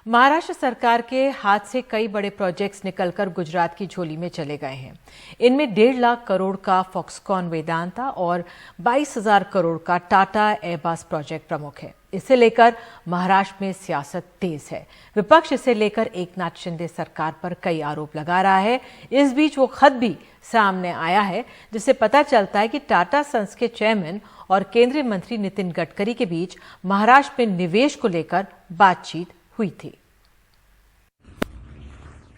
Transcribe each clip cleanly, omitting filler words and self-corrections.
महाराष्ट्र सरकार के हाथ से कई बड़े प्रोजेक्ट्स निकलकर गुजरात की झोली में चले गए हैं। इनमें 1.5 लाख करोड़ का फॉक्सकॉन वेदांता और 22,000 करोड़ का टाटा एयरबस प्रोजेक्ट प्रमुख है। इसे लेकर महाराष्ट्र में सियासत तेज है। विपक्ष इसे लेकर एकनाथ शिंदे सरकार पर कई आरोप लगा रहा है। इस बीच वो खत भी सामने आया है जिससे पता चलता है कि टाटा सन्स के चेयरमैन और केंद्रीय मंत्री नितिन गडकरी के बीच महाराष्ट्र में निवेश को लेकर बातचीत हुई थी।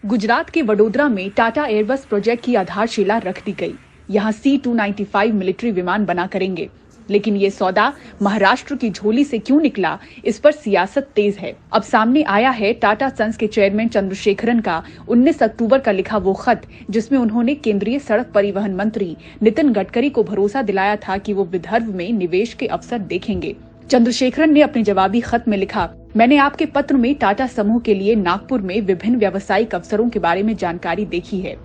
गुजरात के वडोदरा में टाटा एयरबस प्रोजेक्ट की आधारशिला रख दी गई। यहां C-295 मिलिट्री विमान बना करेंगे, लेकिन ये सौदा महाराष्ट्र की झोली से क्यों निकला, इस पर सियासत तेज है। अब सामने आया है टाटा सन्स के चेयरमैन चंद्रशेखरन का 19 अक्टूबर का लिखा वो खत, जिसमें उन्होंने केंद्रीय सड़क परिवहन मंत्री नितिन गडकरी को भरोसा दिलाया था कि वो विदर्भ में निवेश के अवसर देखेंगे। चंद्रशेखरन ने अपने जवाबी खत में लिखा, मैंने आपके पत्र में टाटा समूह के लिए नागपुर में विभिन्न व्यावसायिक अवसरों के बारे में जानकारी देखी है।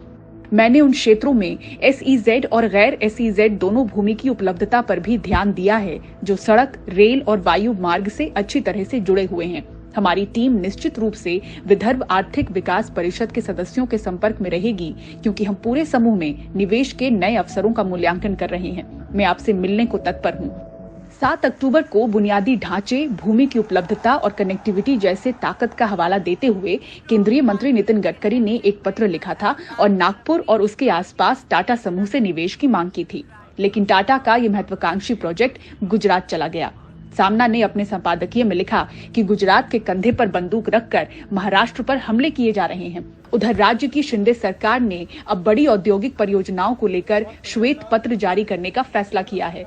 मैंने उन क्षेत्रों में SEZ और गैर SEZ दोनों भूमि की उपलब्धता पर भी ध्यान दिया है, जो सड़क, रेल और वायु मार्ग से अच्छी तरह से जुड़े हुए हैं। हमारी टीम निश्चित रूप से विदर्भ आर्थिक विकास परिषद के सदस्यों के संपर्क में रहेगी, क्योंकि हम पूरे समूह में निवेश के नए अवसरों का मूल्यांकन कर रहे हैं। मैं आपसे मिलने को तत्पर हूँ। 7 अक्टूबर को बुनियादी ढांचे, भूमि की उपलब्धता और कनेक्टिविटी जैसे ताकत का हवाला देते हुए केंद्रीय मंत्री नितिन गडकरी ने एक पत्र लिखा था और नागपुर और उसके आसपास टाटा समूह से निवेश की मांग की थी। लेकिन टाटा का ये महत्वाकांक्षी प्रोजेक्ट गुजरात चला गया। सामना ने अपने संपादकीय में लिखा कि गुजरात के कंधे पर बंदूक रखकर महाराष्ट्र पर हमले किए जा रहे हैं। उधर राज्य की शिंदे सरकार ने अब बड़ी औद्योगिक परियोजनाओं को लेकर श्वेत पत्र जारी करने का फैसला किया है।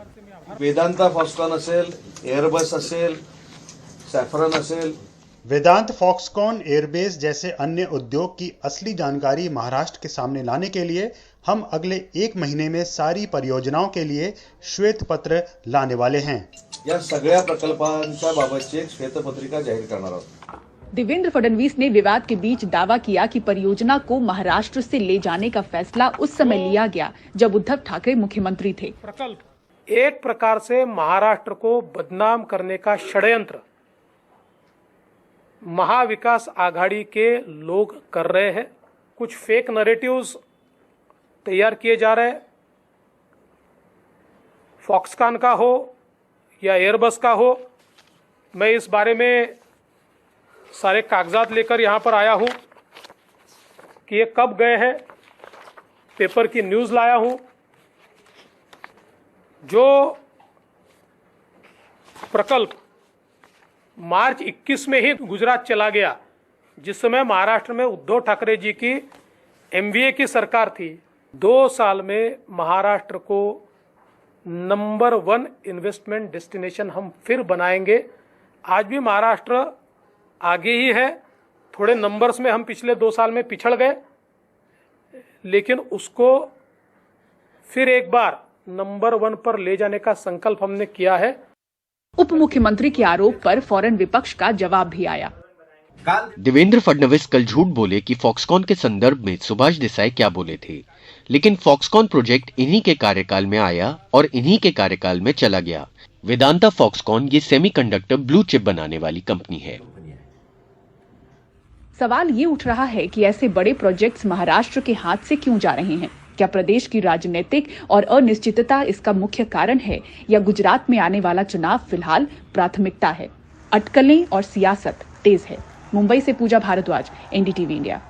वेदांता फॉक्सकॉन असेल, एयरबस असेल, सैफरन असेल। वेदांत, फॉक्सकॉन, एयरबेस जैसे अन्य उद्योग की असली जानकारी महाराष्ट्र के सामने लाने के लिए हम अगले 1 महीने में सारी परियोजनाओं के लिए श्वेत पत्र लाने वाले हैं। या सगळ्या प्रकल्पांच्या बाबतची एक श्वेतपत्रिका जाहीर करणार आहोत। देवेंद्र फडणवीस ने विवाद के बीच दावा किया कि परियोजना को महाराष्ट्र से ले जाने का फैसला उस समय लिया गया जब उद्धव ठाकरे मुख्यमंत्री थे। प्रकल्प एक प्रकार से महाराष्ट्र को बदनाम करने का षड्यंत्र महाविकास आघाड़ी के लोग कर रहे हैं। कुछ फेक नैरेटिव्स तैयार किए जा रहे हैं। फॉक्सकॉन का हो या एयरबस का हो, मैं इस बारे में सारे कागजात लेकर यहां पर आया हूं कि ये कब गए हैं। पेपर की न्यूज लाया हूं। जो प्रकल्प मार्च 21 में ही गुजरात चला गया, जिस समय महाराष्ट्र में उद्धव ठाकरे जी की MVA की सरकार थी, 2 साल में महाराष्ट्र को नंबर 1 इन्वेस्टमेंट डेस्टिनेशन हम फिर बनाएंगे। आज भी महाराष्ट्र आगे ही है। थोड़े नंबर्स में हम पिछले 2 साल में पिछड़ गए, लेकिन उसको फिर एक बार नंबर 1 पर ले जाने का संकल्प हमने किया है। उप मुख्यमंत्री के आरोप पर फौरन विपक्ष का जवाब भी आया। देवेंद्र फडणवीस कल झूठ बोले कि फॉक्सकॉन के संदर्भ में सुभाष देसाई क्या बोले थे, लेकिन फॉक्सकॉन प्रोजेक्ट इन्हीं के कार्यकाल में आया और इन्हीं के कार्यकाल में चला गया। वेदांता फॉक्सकॉन ये सेमीकंडक्टर ब्लू चिप बनाने वाली कंपनी है। सवाल ये उठ रहा है कि ऐसे बड़े प्रोजेक्ट्स महाराष्ट्र के हाथ से क्यों जा रहे हैं? क्या प्रदेश की राजनीतिक और अनिश्चितता इसका मुख्य कारण है, या गुजरात में आने वाला चुनाव फिलहाल प्राथमिकता है? अटकलें और सियासत तेज है। मुंबई से पूजा भारद्वाज, NDTV इंडिया।